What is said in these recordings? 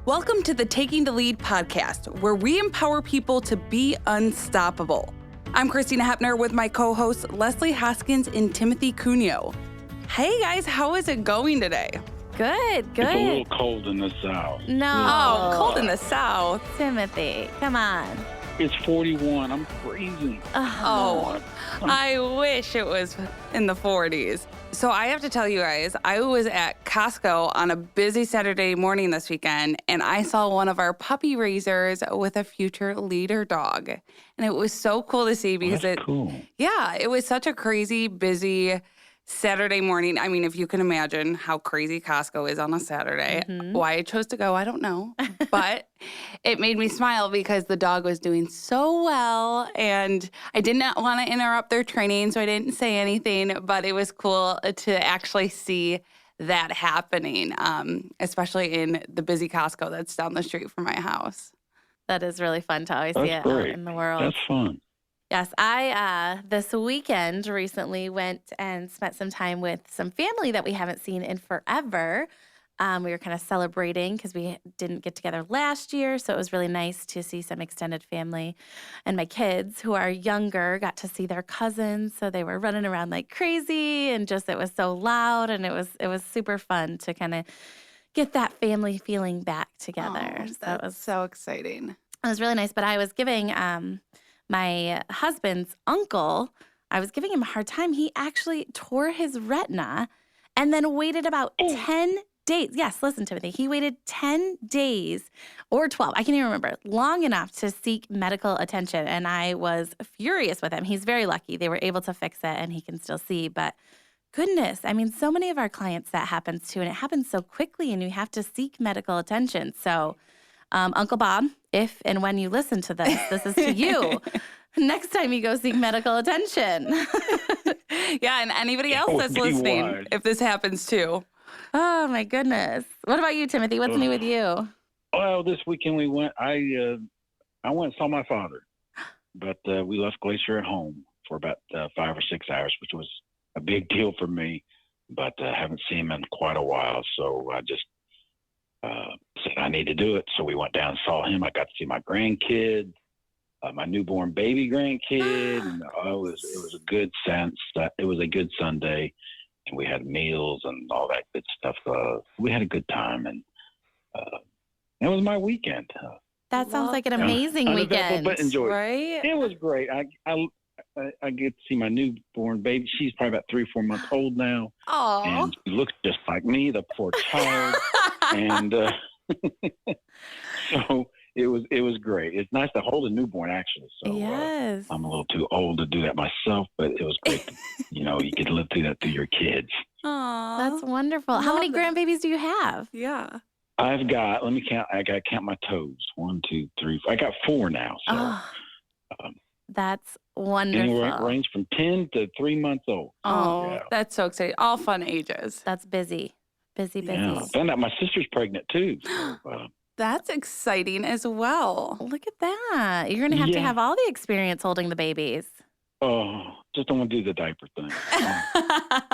Welcome to the Taking the Lead podcast, where we empower people to be unstoppable. I'm Christina Hepner with my co-hosts Leslie Hoskins and Timothy Cuneo. Hey guys, how is it going today? Good. It's a little cold in the south. No. Cold in the south. Timothy, come on. It's 41. I'm freezing. Oh, I wish it was in the 40s. So I have to tell you guys, I was at Costco on a busy Saturday morning this weekend, and I saw one of our puppy raisers with a future leader dog. And it was so cool to see because cool. Yeah, it was such a crazy, busy Saturday morning. I mean, if you can imagine how crazy Costco is on a Saturday. Why I chose to go, I don't know. But it made me smile because the dog was doing so well. And I did not want to interrupt their training, so I didn't say anything. But it was cool to actually see that happening, especially in the busy Costco that's down the street from my house. That is really fun to always see it out in the world. That's fun. Yes, I this weekend recently went and spent some time with some family that we haven't seen in forever. We were kind of celebrating because we didn't get together last year, so it was really nice to see some extended family. And my kids, who are younger, got to see their cousins, so they were running around like crazy, and just it was so loud, and it was super fun to kind of get that family feeling back together. Oh, So it was so exciting. It was really nice, but I was giving my husband's uncle, I was giving him a hard time. He actually tore his retina and then waited about 10 days. Yes, listen, Timothy. He waited 10 days or 12. I can't even remember. Long enough to seek medical attention. And I was furious with him. He's very lucky. They were able to fix it and he can still see. But goodness, I mean, so many of our clients that happens to, and it happens so quickly and you have to seek medical attention. So Uncle Bob, if and when you listen to this is to you. Next time you go seek medical attention. Yeah, and anybody else that's listening, wise. if this happens too. Oh, my goodness. What about you, Timothy? What's new with you? Well, this weekend we went. I went and saw my father, but we left Glacier at home for about 5 or 6 hours, which was a big deal for me. But I haven't seen him in quite a while, so I just said I need to do it. So we went down and saw him. I got to see my grandkids. My newborn baby grandkid, and it was a good sense. It was a good Sunday, and we had meals and all that good stuff. We had a good time, and it was my weekend. That sounds like an amazing weekend, but enjoyed. Right? It was great. I get to see my newborn baby. She's probably about 3 or 4 months old now, Oh, and she looks just like me, the poor child. And so it was great. It's nice to hold a newborn, actually. So yes. I'm a little too old to do that myself, but it was great. You could live through that through your kids. That's wonderful. How many grandbabies do you have? Yeah. I've got, let me count. I got to count my toes. 1, 2, 3, 4. I got 4 now. So That's wonderful. anywhere range from 10 to 3 months old. Oh, Yeah. that's so exciting. All fun ages. That's busy. Busy. Yeah. I found out my sister's pregnant too. So, That's exciting as well. Look at that. You're going to have all the experience holding the babies. just don't want to do the diaper thing.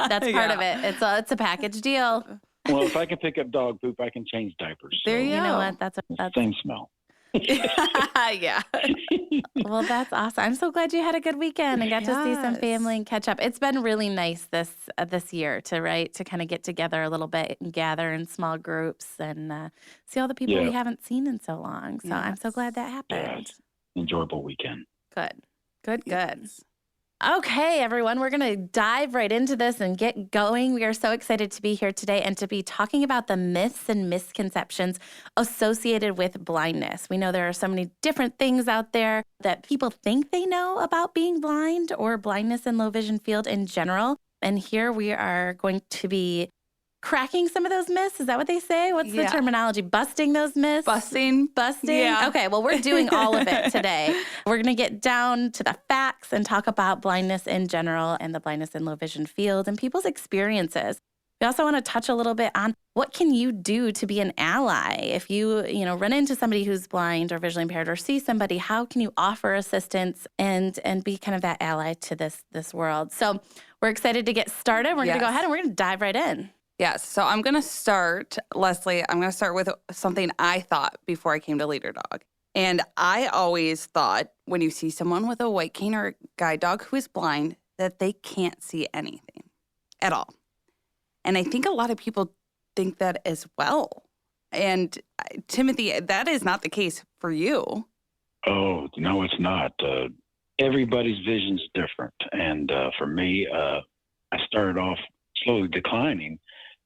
That's part of it. It's a package deal. Well, if I can pick up dog poop, I can change diapers. There you You know go. what? That's Same smell. Yeah. well, that's awesome. I'm so glad you had a good weekend and got to see some Yes. family and catch up. It's been really nice this year to kind of get together a little bit and gather in small groups and see all the people we haven't seen in so long. So I'm so glad that happened. Yes. Enjoyable weekend. Good. Okay, everyone, we're going to dive right into this and get going. We are so excited to be here today and to be talking about the myths and misconceptions associated with blindness. We know there are so many different things out there that people think they know about being blind or blindness in low vision field in general. And here we are going to be cracking some of those myths. Is that what they say? What's the terminology? Busting those myths? Busting. Yeah. Okay, well, we're doing all of it today. We're going to get down to the facts and talk about blindness in general and the blindness in low vision field and people's experiences. We also want to touch a little bit on what can you do to be an ally? If you run into somebody who's blind or visually impaired or see somebody, how can you offer assistance and be kind of that ally to this world? So we're excited to get started. We're going to go ahead and we're going to dive right in. Yes. So I'm going to start, Leslie, I'm going to start with something I thought before I came to Leader Dog. And I always thought when you see someone with a white cane or a guide dog who is blind, that they can't see anything at all. And I think a lot of people think that as well. And Timothy, that is not the case for you. Oh, no, it's not. Everybody's vision's different. And for me, I started off slowly declining,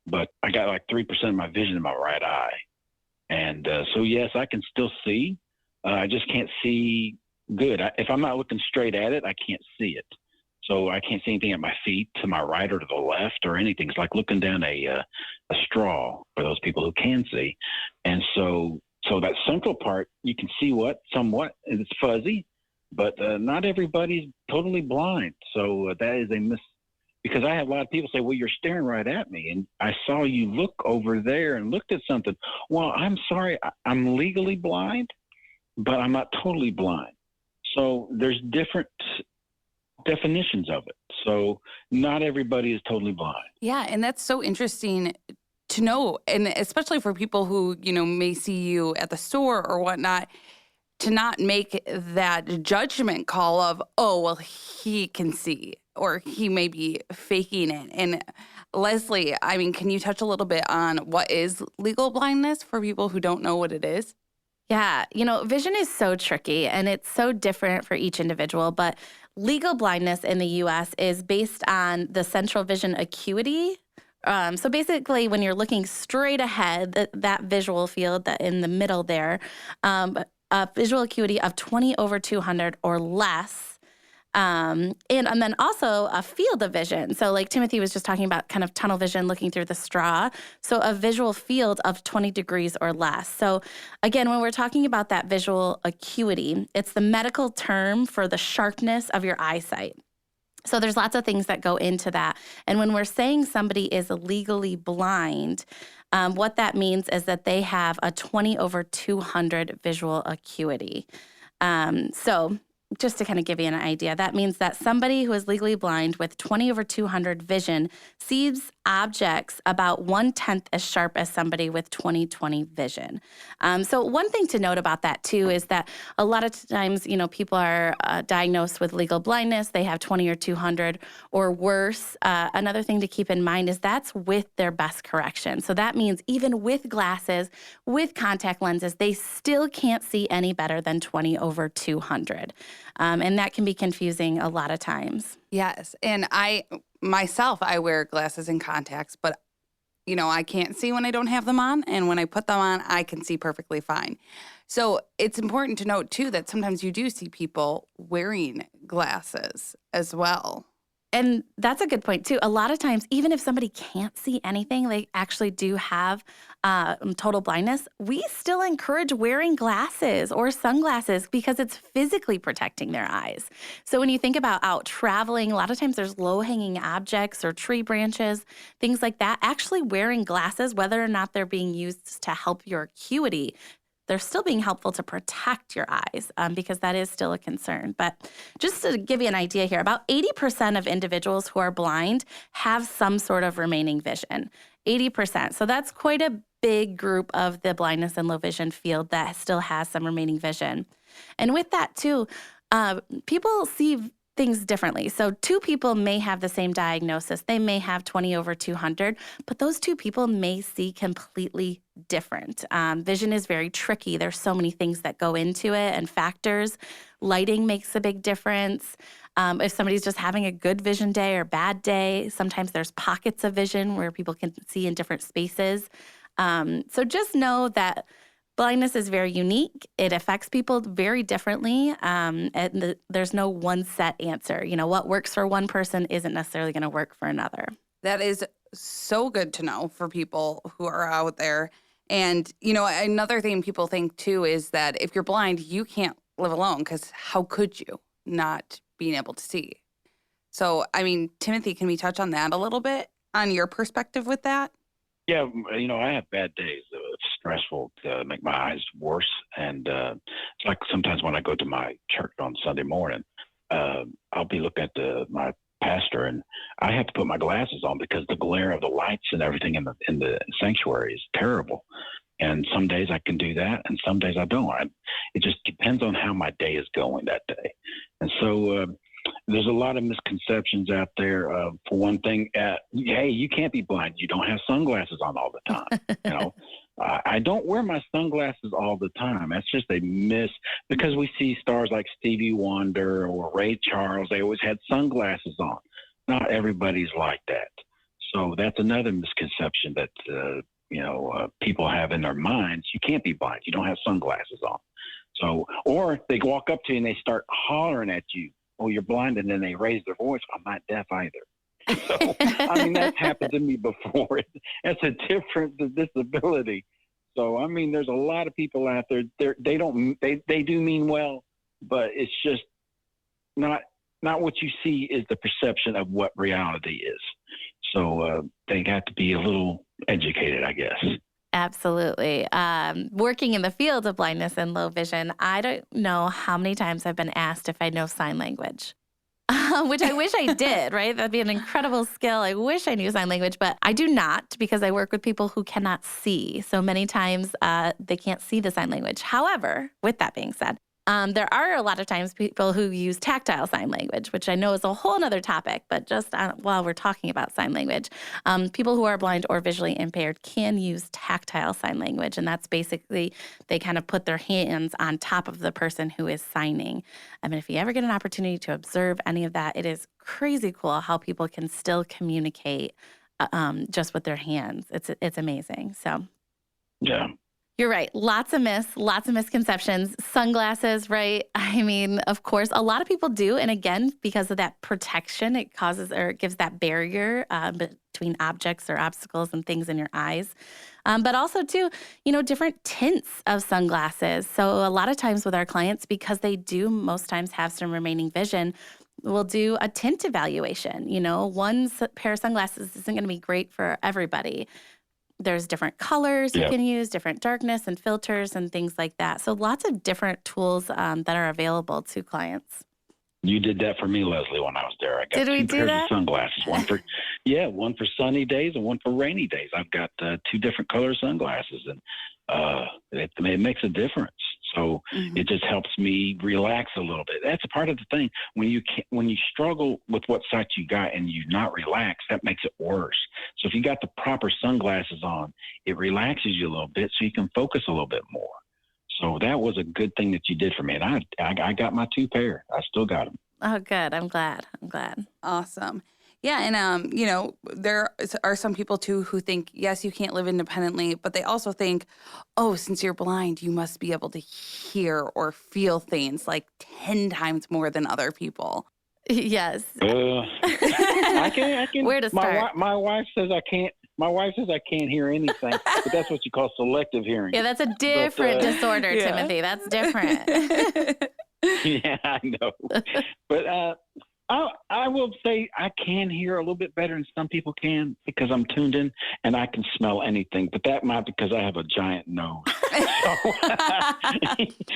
but I got like 3% of my vision in my right eye. And so, yes, I can still see. I just can't see good. If I'm not looking straight at it, I can't see it. So I can't see anything at my feet to my right or to the left or anything. It's like looking down a straw for those people who can see. And so that central part, you can see somewhat, and it's fuzzy, but not everybody's totally blind. So that is because I have a lot of people say, well, you're staring right at me. And I saw you look over there and looked at something. Well, I'm sorry, I'm legally blind, but I'm not totally blind. So there's different definitions of it. So not everybody is totally blind. Yeah, and that's so interesting to know, and especially for people who, may see you at the store or whatnot, to not make that judgment call of, oh, well, he can see, or he may be faking it. And Leslie, I mean, can you touch a little bit on what is legal blindness for people who don't know what it is? Yeah, vision is so tricky and it's so different for each individual, but legal blindness in the US is based on the central vision acuity. So basically, when you're looking straight ahead, that visual field that in the middle there, a visual acuity of 20/200 or less. And then also a field of vision. So like Timothy was just talking about kind of tunnel vision looking through the straw. So a visual field of 20 degrees or less. So again, when we're talking about that visual acuity, it's the medical term for the sharpness of your eyesight. So there's lots of things that go into that. And when we're saying somebody is legally blind, what that means is that they have a 20/200 visual acuity. So just to kind of give you an idea, that means that somebody who is legally blind with 20/200 vision sees objects about 1/10 as sharp as somebody with 20/20 vision. So one thing to note about that too is that a lot of times, people are diagnosed with legal blindness. They have 20/200 or worse. Another thing to keep in mind is that's with their best correction. So that means even with glasses, with contact lenses, they still can't see any better than 20/200. And that can be confusing a lot of times. Yes. And I wear glasses and contacts, but, I can't see when I don't have them on. And when I put them on, I can see perfectly fine. So it's important to note, too, that sometimes you do see people wearing glasses as well. And that's a good point, too. A lot of times, even if somebody can't see anything, they actually do have total blindness, we still encourage wearing glasses or sunglasses because it's physically protecting their eyes. So when you think about out traveling, a lot of times there's low-hanging objects or tree branches, things like that. Actually wearing glasses, whether or not they're being used to help your acuity, they're still being helpful to protect your eyes because that is still a concern. But just to give you an idea here, about 80% of individuals who are blind have some sort of remaining vision. 80%. So that's quite a big group of the blindness and low vision field that still has some remaining vision. And with that too, people see things differently. So two people may have the same diagnosis. They may have 20/200, but those two people may see completely different. Vision is very tricky. There's so many things that go into it and factors. Lighting makes a big difference. If somebody's just having a good vision day or bad day, sometimes there's pockets of vision where people can see in different spaces. So just know that blindness is very unique. It affects people very differently, and there's no one set answer. What works for one person isn't necessarily going to work for another. That is so good to know for people who are out there. And, another thing people think, too, is that if you're blind, you can't live alone because how could you not being able to see? So, Timothy, can we touch on that a little bit, on your perspective with that? Yeah, I have bad days. It's stressful to make my eyes worse. And it's like sometimes when I go to my church on Sunday morning, I'll be looking at my pastor, and I have to put my glasses on because the glare of the lights and everything in the sanctuary is terrible. And some days I can do that, and some days I don't. It just depends on how my day is going that day. And so there's a lot of misconceptions out there. For one thing, hey, you can't be blind. You don't have sunglasses on all the time. I don't wear my sunglasses all the time. That's just a because we see stars like Stevie Wonder or Ray Charles. They always had sunglasses on. Not everybody's like that. So that's another misconception that people have in their minds. You can't be blind. You don't have sunglasses on. So, or they walk up to you and they start hollering at you. Oh, you're blind, and then they raise their voice. I'm not deaf either. So, that's happened to me before. That's a different disability. So, there's a lot of people out there. They do mean well, but it's just not what you see is the perception of what reality is. So they got to be a little educated, I guess. Absolutely. Working in the field of blindness and low vision, I don't know how many times I've been asked if I know sign language, which I wish I did, right? That'd be an incredible skill. I wish I knew sign language, but I do not because I work with people who cannot see. So many times they can't see the sign language. However, with that being said, there are a lot of times people who use tactile sign language, which I know is a whole other topic, but just while we're talking about sign language, people who are blind or visually impaired can use tactile sign language. And that's basically they kind of put their hands on top of the person who is signing. If you ever get an opportunity to observe any of that, it is crazy cool how people can still communicate just with their hands. It's amazing. So, yeah. You're right. Lots of misconceptions. Sunglasses, right? Of course, a lot of people do. And again, because of that protection, it gives that barrier between objects or obstacles and things in your eyes. But also, too, different tints of sunglasses. So a lot of times with our clients, because they do most times have some remaining vision, we'll do a tint evaluation. One pair of sunglasses isn't going to be great for everybody. There's different colors you can use, different darkness and filters and things like that. So lots of different tools that are available to clients. You did that for me, Leslie, when I was there. I got two pairs that? of sunglasses. One for sunny days and one for rainy days. I've got two different color sunglasses, and it makes a difference. So it just helps me relax a little bit. That's a part of the thing. When you struggle with what sight you got and you're not relaxed, that makes it worse. So if you got the proper sunglasses on, it relaxes you a little bit so you can focus a little bit more. So that was a good thing that you did for me. And I got my two pair. I still got them. Oh, good. I'm glad. Awesome. Yeah. And, there are some people, too, who think, yes, you can't live independently, but they also think, oh, since you're blind, you must be able to hear or feel things like 10 times more than other people. Yes. I can. Where to start? My wife says I can't. My wife says I can't hear anything, but that's what you call selective hearing. Yeah, that's a different disorder, Timothy. That's different. Yeah, I know. But I will say I can hear a little bit better than some people can because I'm tuned in and I can smell anything. But that might be because I have a giant nose.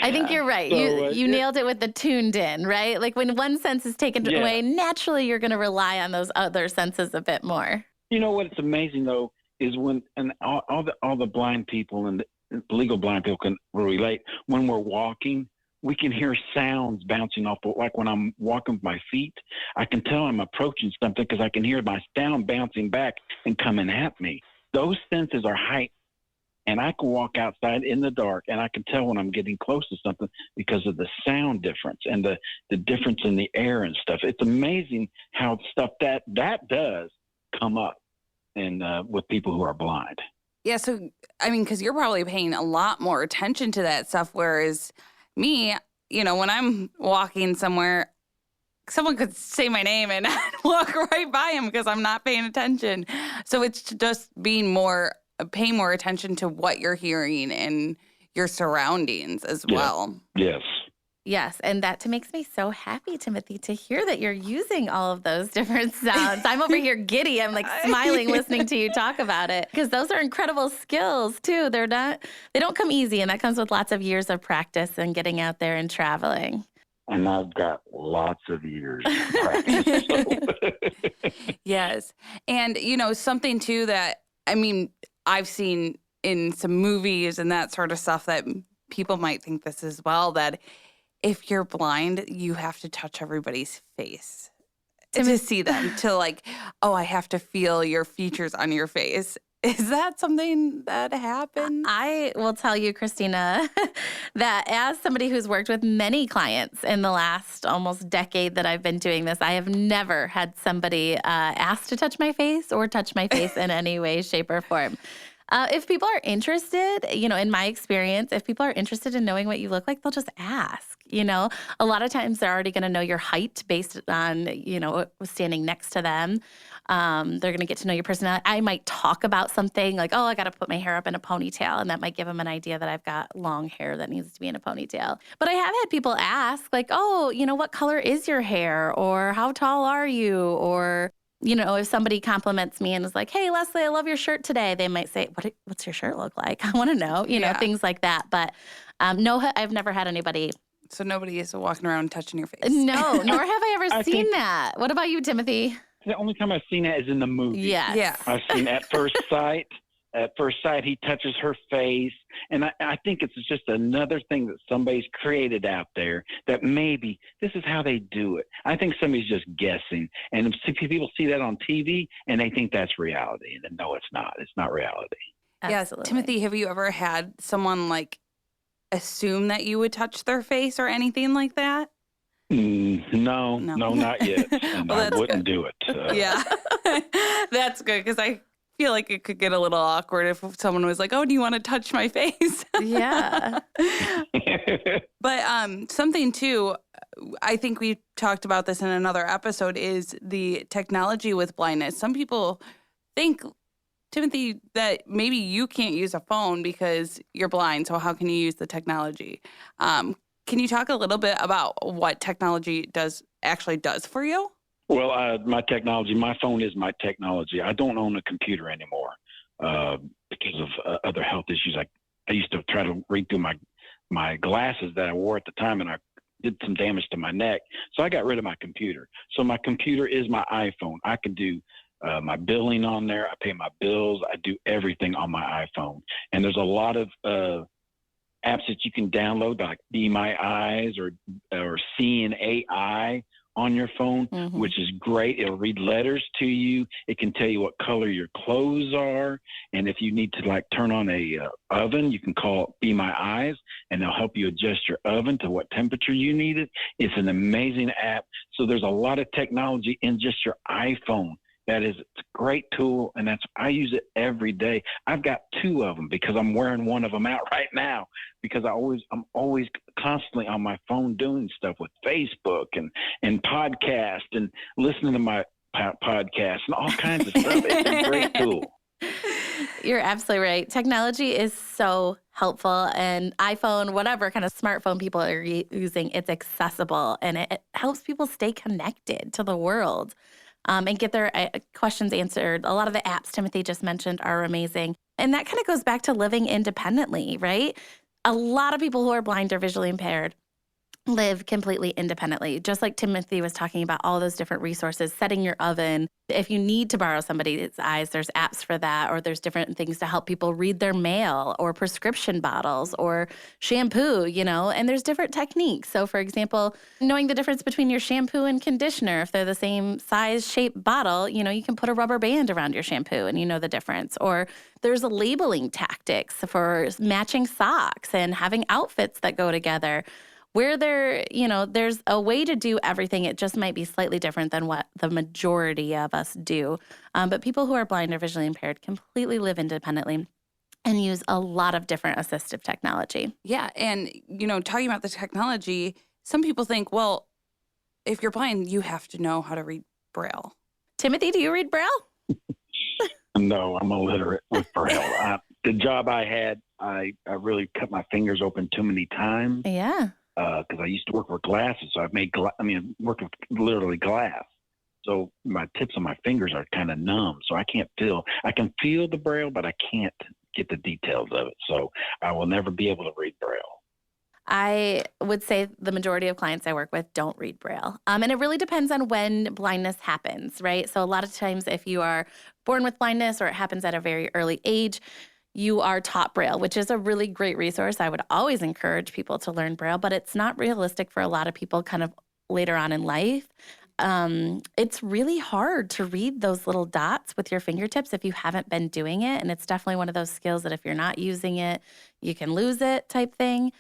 I think you're right. So, you nailed it with the tuned in, right? Like when one sense is taken away, naturally you're going to rely on those other senses a bit more. You know what's amazing though is when all the blind people and the legal blind people can relate. When we're walking, we can hear sounds bouncing off. Like when I'm walking with my feet, I can tell I'm approaching something because I can hear my sound bouncing back and coming at me. Those senses are heightened. And I can walk outside in the dark and I can tell when I'm getting close to something because of the sound difference and the difference in the air and stuff. It's amazing how stuff that does come up and with people who are blind. Yeah. So, because you're probably paying a lot more attention to that stuff, whereas me, when I'm walking somewhere, someone could say my name and I'd walk right by him because I'm not paying attention. So it's just paying more attention to what you're hearing and your surroundings as well. Yes. Yes, and that makes me so happy, Timothy, to hear that you're using all of those different sounds. I'm over here giddy. I'm like smiling listening to you talk about it because those are incredible skills too. They don't come easy, and that comes with lots of years of practice and getting out there and traveling. and I've got lots of years to practice. So. Yes. And, something too that, I've seen in some movies and that sort of stuff that people might think this as well, that if you're blind, you have to touch everybody's face to see them, to I have to feel your features on your face. Is that something that happens? I will tell you, Christina, that as somebody who's worked with many clients in the last almost decade that I've been doing this, I have never had somebody ask to touch my face or touch my face in any way, shape, or form. If people are interested, in my experience, if people are interested in knowing what you look like, they'll just ask. A lot of times they're already going to know your height based on, standing next to them. They're going to get to know your personality. I might talk about something like, I got to put my hair up in a ponytail. And that might give them an idea that I've got long hair that needs to be in a ponytail. But I have had people ask what color is your hair? Or how tall are you? Or, if somebody compliments me and is like, hey, Leslie, I love your shirt today. They might say, what's your shirt look like? I want to know, things like that. But no, I've never had anybody. So nobody is walking around touching your face. No, nor have I ever seen that. What about you, Timothy? The only time I've seen that is in the movie. Yes. Yeah. I've seen At First Sight. At First Sight, he touches her face. And I think it's just another thing that somebody's created out there that maybe this is how they do it. I think somebody's just guessing. And people see that on TV and they think that's reality. And no, it's not. It's not reality. Absolutely. Yes. Timothy, have you ever had someone assume that you would touch their face or anything like that? No, not yet. And Well, I wouldn't do it. Yeah. That's good, because I feel like it could get a little awkward if someone was like, oh, do you want to touch my face? Yeah. But something too, I think we talked about this in another episode, is the technology with blindness. Some people think, Timothy, that maybe you can't use a phone because you're blind, so how can you use the technology? Can you talk a little bit about what technology actually does for you? Well, my phone is my technology. I don't own a computer anymore because of other health issues. I used to try to read through my glasses that I wore at the time, and I did some damage to my neck. So I got rid of my computer. So my computer is my iPhone. I can do my billing on there. I pay my bills. I do everything on my iPhone. And there's a lot of apps that you can download, like Be My Eyes or Seeing AI on your phone, which is great. It'll read letters to you. It can tell you what color your clothes are. And if you need to turn on a oven, you can call Be My Eyes and they'll help you adjust your oven to what temperature you need it. It's an amazing app. So there's a lot of technology in just your iPhone. It's a great tool, and I use it every day. I've got two of them because I'm wearing one of them out right now because I'm always constantly on my phone doing stuff with Facebook and podcast and listening to my podcast and all kinds of stuff. It's a great tool. You're absolutely right. Technology is so helpful, and iPhone, whatever kind of smartphone people are using, it's accessible, and it helps people stay connected to the world. And get their questions answered. A lot of the apps Timothy just mentioned are amazing. And that kind of goes back to living independently, right? A lot of people who are blind or visually impaired live completely independently. Just like Timothy was talking about all those different resources, setting your oven. If you need to borrow somebody's eyes, there's apps for that, or there's different things to help people read their mail or prescription bottles or shampoo, and there's different techniques. So for example, knowing the difference between your shampoo and conditioner, if they're the same size, shape bottle, you can put a rubber band around your shampoo and you know the difference. Or there's labeling tactics for matching socks and having outfits that go together. Where there's a way to do everything. It just might be slightly different than what the majority of us do. But people who are blind or visually impaired completely live independently and use a lot of different assistive technology. Yeah. And, talking about the technology, some people think, well, if you're blind, you have to know how to read Braille. Timothy, do you read Braille? No, I'm illiterate with Braille. The job I had, I really cut my fingers open too many times. Yeah. Because I used to work with glasses, so I've worked with literally glass. So my tips of my fingers are kind of numb, so I can't feel. I can feel the Braille, but I can't get the details of it. So I will never be able to read Braille. I would say the majority of clients I work with don't read Braille. And it really depends on when blindness happens, right? So a lot of times if you are born with blindness or it happens at a very early age, you are taught Braille, which is a really great resource. I would always encourage people to learn Braille, but it's not realistic for a lot of people kind of later on in life. It's really hard to read those little dots with your fingertips if you haven't been doing it. And it's definitely one of those skills that if you're not using it, you can lose it type thing.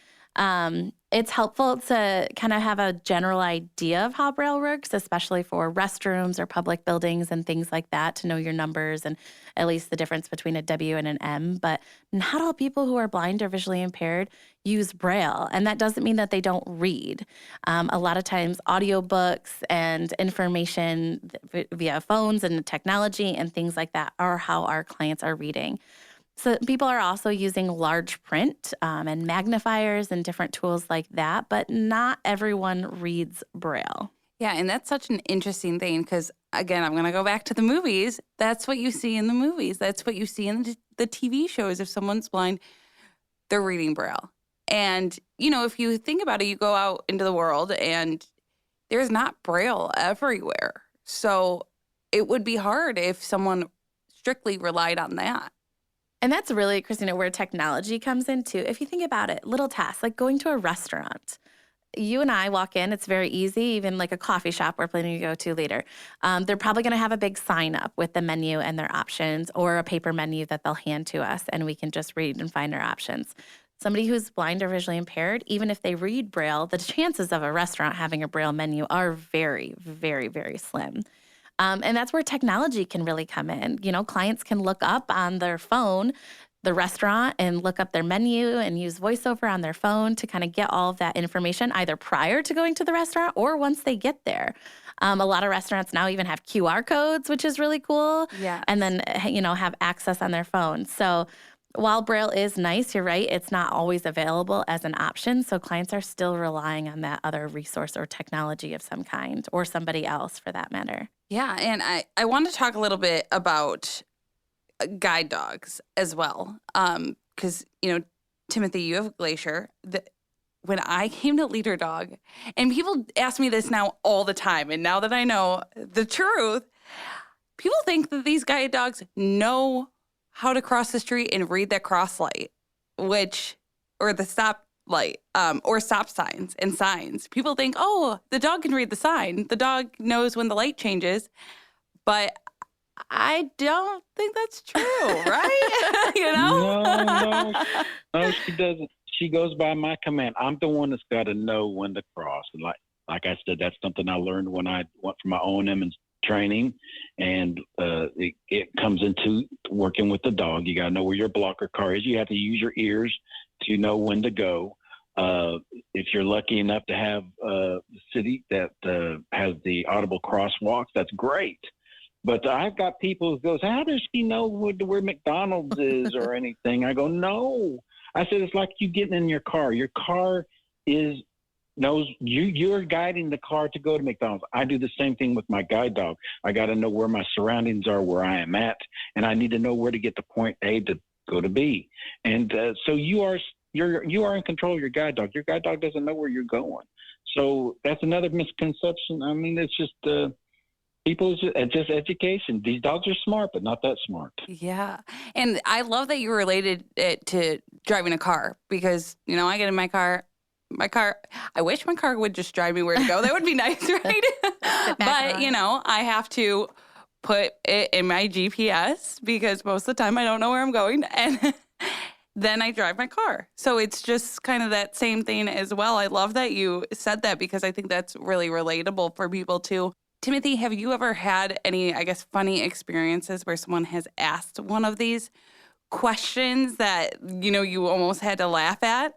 It's helpful to kind of have a general idea of how Braille works, especially for restrooms or public buildings and things like that, to know your numbers and at least the difference between a W and an M. But not all people who are blind or visually impaired use Braille, and that doesn't mean that they don't read. A lot of times audiobooks and information via phones and technology and things like that are how our clients are reading. So people are also using large print and magnifiers and different tools like that, but not everyone reads Braille. Yeah, and that's such an interesting thing because, again, I'm going to go back to the movies. That's what you see in the movies. That's what you see in the TV shows. If someone's blind, they're reading Braille. And, if you think about it, you go out into the world and there's not Braille everywhere. So it would be hard if someone strictly relied on that. And that's really, Christina, where technology comes in too. If you think about it, little tasks like going to a restaurant. You and I walk in, it's very easy, even like a coffee shop we're planning to go to later. They're probably going to have a big sign up with the menu and their options or a paper menu that they'll hand to us and we can just read and find our options. Somebody who's blind or visually impaired, even if they read Braille, the chances of a restaurant having a Braille menu are very, very, very slim. And that's where technology can really come in. Clients can look up on their phone the restaurant and look up their menu and use VoiceOver on their phone to kind of get all of that information either prior to going to the restaurant or once they get there. A lot of restaurants now even have QR codes, which is really cool. Yeah. And then, have access on their phone. So while Braille is nice, you're right, it's not always available as an option. So clients are still relying on that other resource or technology of some kind or somebody else for that matter. Yeah, and I want to talk a little bit about guide dogs as well. Because, Timothy, you have Glacier. When I came to Leader Dog, and people ask me this now all the time, and now that I know the truth, people think that these guide dogs know how to cross the street and read that cross light, or the stop light, or stop signs and signs. People think, oh, the dog can read the sign. The dog knows when the light changes. But I don't think that's true, right? No, she doesn't. She goes by my command. I'm the one that's got to know when to cross. And like I said, that's something I learned when I went for my O&M and training, and it comes into working with the dog. You got to know where your blocker car is. You have to use your ears to know when to go. If you're lucky enough to have a city that has the audible crosswalks, that's great. But I've got people who goes, how does she know where McDonald's is or anything? I go, no. I said, it's like you getting in your car. Your car knows you're guiding the car to go to McDonald's. I do the same thing with my guide dog. I got to know where my surroundings are, where I am at, and I need to know where to get to point A to go to B. And so you are in control of your guide dog. Your guide dog doesn't know where you're going. So that's another misconception. I mean, it's just it's just education. These dogs are smart, but not that smart. Yeah. And I love that you related it to driving a car because, I get in my car, I wish my car would just drive me where to go. That would be nice, right? But, I have to put it in my GPS because most of the time I don't know where I'm going. And then I drive my car. So it's just kind of that same thing as well. I love that you said that because I think that's really relatable for people too. Timothy, have you ever had any, funny experiences where someone has asked one of these questions that, you almost had to laugh at?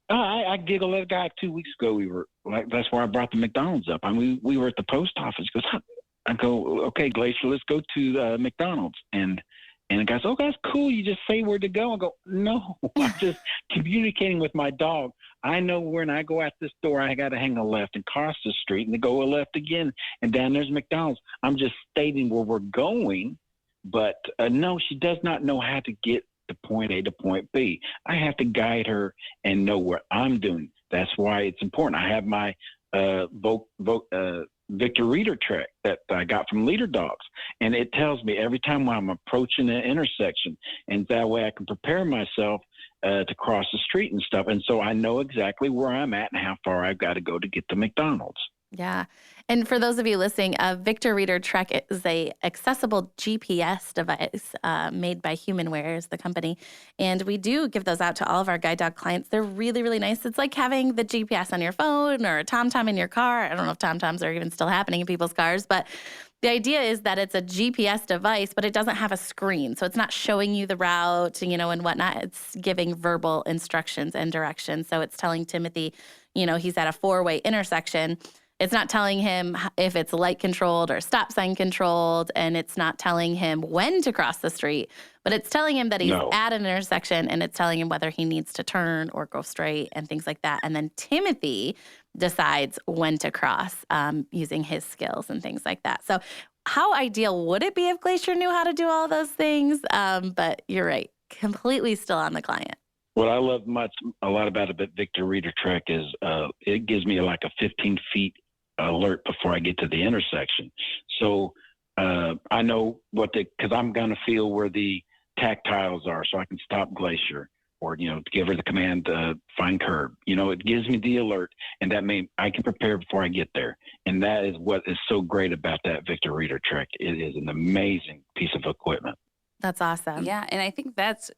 I giggled at a guy 2 weeks ago. That's where I brought the McDonald's up. I mean, we were at the post office. I go, okay, Glacier, let's go to McDonald's. And the guy says, oh, that's cool. You just say where to go. I go, no, I'm just communicating with my dog. I know when I go out this door, I got to hang a left and cross the street and go a left again. And down there's McDonald's. I'm just stating where we're going. But no, she does not know how to get to point A to point B. I have to guide her and know what I'm doing. That's why it's important. I have my Victor Reader Trek that I got from Leader Dogs, and it tells me every time when I'm approaching an intersection, and that way I can prepare myself to cross the street and stuff. And so I know exactly where I'm at and how far I've got to go to get to McDonald's. Yeah. And for those of you listening, Victor Reader Trek is a accessible GPS device made by HumanWare is the company. And we do give those out to all of our guide dog clients. They're really, really nice. It's like having the GPS on your phone or a TomTom in your car. I don't know if TomToms are even still happening in people's cars, but the idea is that it's a GPS device, but it doesn't have a screen. So it's not showing you the route, and whatnot. It's giving verbal instructions and directions. So it's telling Timothy, he's at a 4-way intersection. It's not telling him if it's light controlled or stop sign controlled, and it's not telling him when to cross the street, but it's telling him that he's at an intersection, and it's telling him whether he needs to turn or go straight and things like that. And then Timothy decides when to cross using his skills and things like that. So how ideal would it be if Glacier knew how to do all those things? But you're right, completely still on the client. What I love a lot about it, Victor Reader Trek is it gives me like a 15 feet alert before I get to the intersection. So I know because I'm going to feel where the tactiles are, so I can stop Glacier or, give her the command to find curb. It gives me the alert, and that means I can prepare before I get there. And that is what is so great about that Victor Reader Trek. It is an amazing piece of equipment. That's awesome. Yeah, and I think that's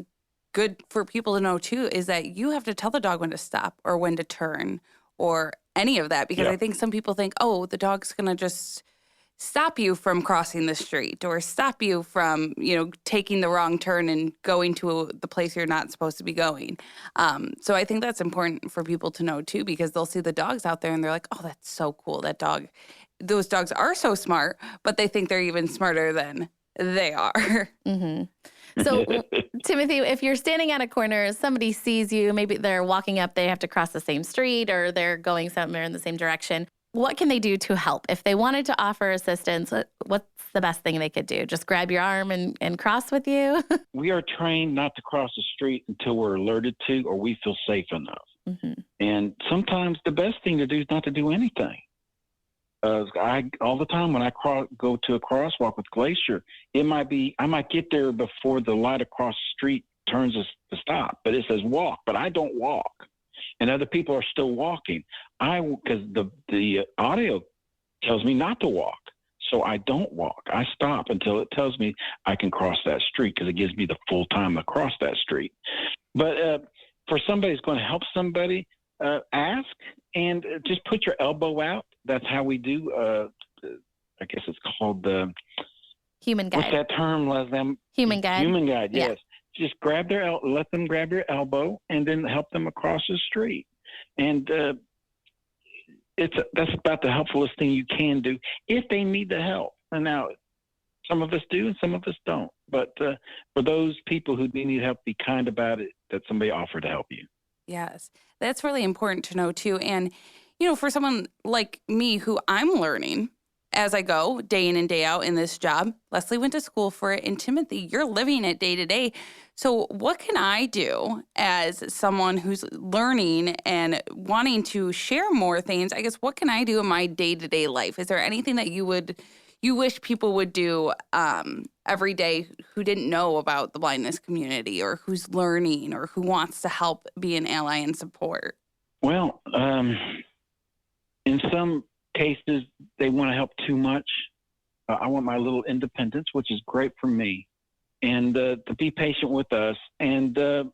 good for people to know too, is that you have to tell the dog when to stop or when to turn or any of that, because I think some people think, oh, the dog's going to just stop you from crossing the street or stop you from, taking the wrong turn and going to the place you're not supposed to be going. So I think that's important for people to know too, because they'll see the dogs out there and they're like, oh, that's so cool. Those dogs are so smart, but they think they're even smarter than they are. Mm-hmm. So, Timothy, if you're standing at a corner, somebody sees you, maybe they're walking up, they have to cross the same street or they're going somewhere in the same direction. What can they do to help? If they wanted to offer assistance, what's the best thing they could do? Just grab your arm and cross with you? We are trained not to cross the street until we're alerted to or we feel safe enough. Mm-hmm. And sometimes the best thing to do is not to do anything. All the time when I go to a crosswalk with Glacier, I might get there before the light across the street turns to stop, but it says walk, but I don't walk, and other people are still walking. Because the audio tells me not to walk, so I don't walk. I stop until it tells me I can cross that street because it gives me the full time to cross that street. But for somebody who's going to help somebody, ask and just put your elbow out. That's how we do. I guess it's called the human guide. What's that term, Leslie? Human guide. Human guide. Yes. Yeah. Just let them grab your elbow, and then help them across the street. And that's about the helpfulest thing you can do if they need the help. And now, some of us do, and some of us don't. But for those people who do need help, be kind about it. That somebody offered to help you. Yes, that's really important to know too. And, for someone like me who I'm learning as I go day in and day out in this job, Leslie went to school for it, and Timothy, you're living it day to day. So what can I do as someone who's learning and wanting to share more things? I guess, what can I do in my day-to-day life? Is there anything that you wish people would do every day who didn't know about the blindness community, or who's learning, or who wants to help be an ally and support? Well, in some cases, they want to help too much. I want my little independence, which is great for me, and to be patient with us, and do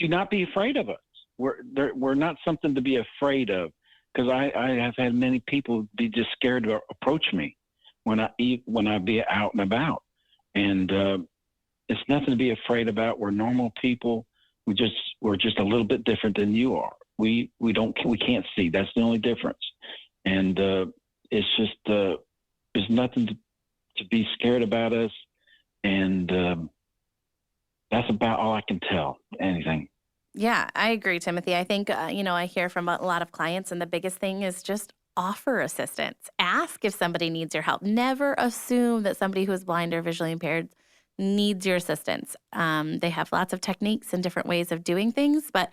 not be afraid of us. We're not something to be afraid of, because I have had many people be just scared to approach me when I be out and about, and it's nothing to be afraid about. We're normal people. We're just a little bit different than you are. We can't see. That's the only difference. And it's just there's nothing to be scared about us, and that's about all I can tell. Anything. Yeah, I agree, Timothy. I think I hear from a lot of clients, and the biggest thing is just offer assistance. Ask if somebody needs your help. Never assume that somebody who is blind or visually impaired needs your assistance. They have lots of techniques and different ways of doing things, but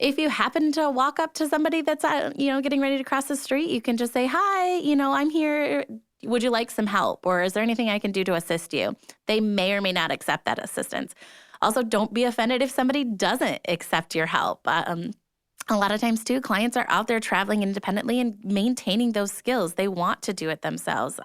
if you happen to walk up to somebody that's, getting ready to cross the street, you can just say, hi, I'm here. Would you like some help? Or is there anything I can do to assist you? They may or may not accept that assistance. Also, don't be offended if somebody doesn't accept your help. A lot of times, too, clients are out there traveling independently and maintaining those skills. They want to do it themselves.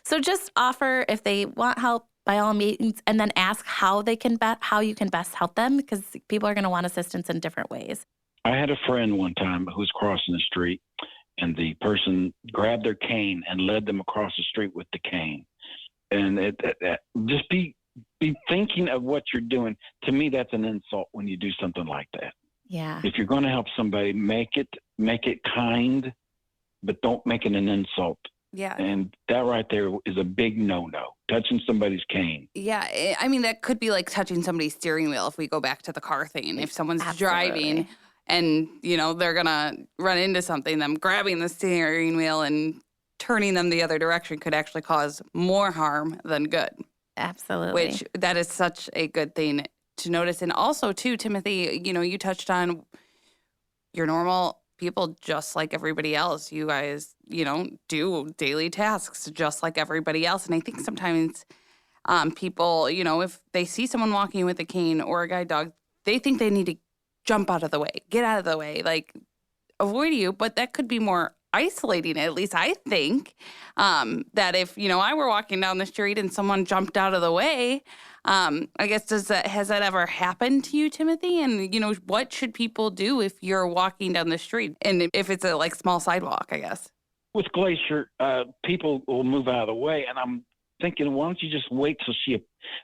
So just offer if they want help, by all means, and then ask how you can best help them, because people are going to want assistance in different ways. I had a friend one time who was crossing the street, and the person grabbed their cane and led them across the street with the cane. And just be thinking of what you're doing. To me, that's an insult when you do something like that. Yeah. If you're going to help somebody, make it kind, but don't make it an insult. Yeah. And that right there is a big no-no, touching somebody's cane. Yeah. I mean, that could be like touching somebody's steering wheel if we go back to the car thing. If someone's driving and, they're going to run into something, them grabbing the steering wheel and turning them the other direction could actually cause more harm than good. Absolutely. Which that is such a good thing to notice. And also, too, Timothy, you touched on your normal people just like everybody else. You guys, do daily tasks just like everybody else. And I think sometimes people, if they see someone walking with a cane or a guide dog, they think they need to jump out of the way, get out of the way, like avoid you. But that could be more isolating, at least I think, that if, I were walking down the street and someone jumped out of the way, I guess, has that ever happened to you, Timothy? And, what should people do if you're walking down the street and if it's a small sidewalk, I guess? With Glacier, people will move out of the way. And I'm thinking, why don't you just wait till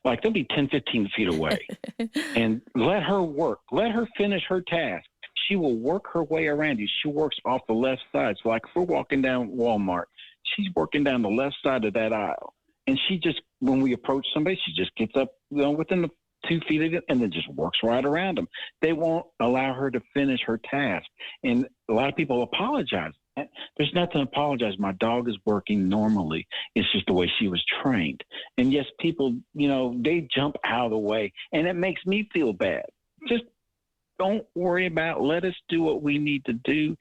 they'll be 10, 15 feet away and let her work. Let her finish her task. She will work her way around you. She works off the left side. So like if we're walking down Walmart, she's working down the left side of that aisle. And when we approach somebody, she just gets up within the 2 feet of it and then just works right around them. They won't allow her to finish her task. And a lot of people apologize. There's nothing to apologize. My dog is working normally. It's just the way she was trained. And yes, people, they jump out of the way. And it makes me feel bad. Just don't worry about. Let us do what we need to do.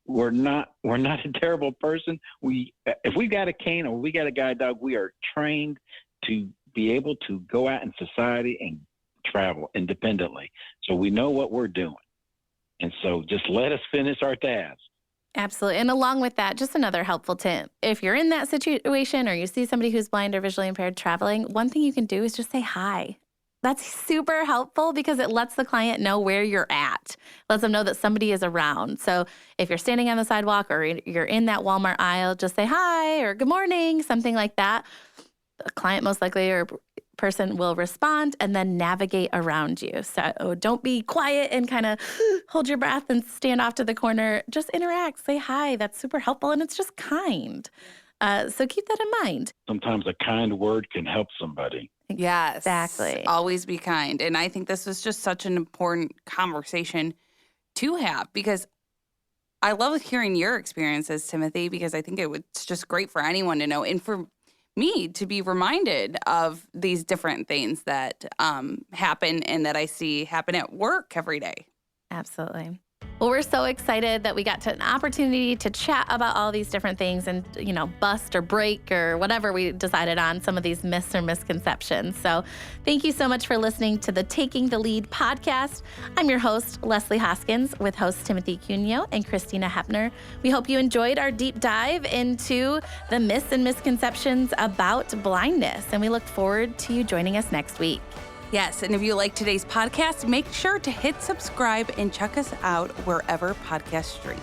We're not a terrible person. If we got a cane or we got a guide dog, we are trained to be able to go out in society and travel independently. So we know what we're doing. And so just let us finish our task. Absolutely. And along with that, just another helpful tip. If you're in that situation or you see somebody who's blind or visually impaired traveling, one thing you can do is just say hi. That's super helpful because it lets the client know where you're at. Lets them know that somebody is around. So if you're standing on the sidewalk or you're in that Walmart aisle, just say hi or good morning, something like that. The client most likely or person will respond and then navigate around you. So don't be quiet and kind of hold your breath and stand off to the corner. Just interact, say hi. That's super helpful and it's just kind. So keep that in mind. Sometimes a kind word can help somebody. Yes. Exactly. Always be kind. And I think this was just such an important conversation to have because I love hearing your experiences, Timothy, because I think it's just great for anyone to know and for me to be reminded of these different things that happen and that I see happen at work every day. Absolutely. Well, we're so excited that we got an opportunity to chat about all these different things and, bust or break or whatever we decided on some of these myths or misconceptions. So thank you so much for listening to the Taking the Lead podcast. I'm your host, Leslie Hoskins, with hosts Timothy Cuneo and Christina Hepner. We hope you enjoyed our deep dive into the myths and misconceptions about blindness, and we look forward to you joining us next week. Yes, and if you like today's podcast, make sure to hit subscribe and check us out wherever podcasts stream.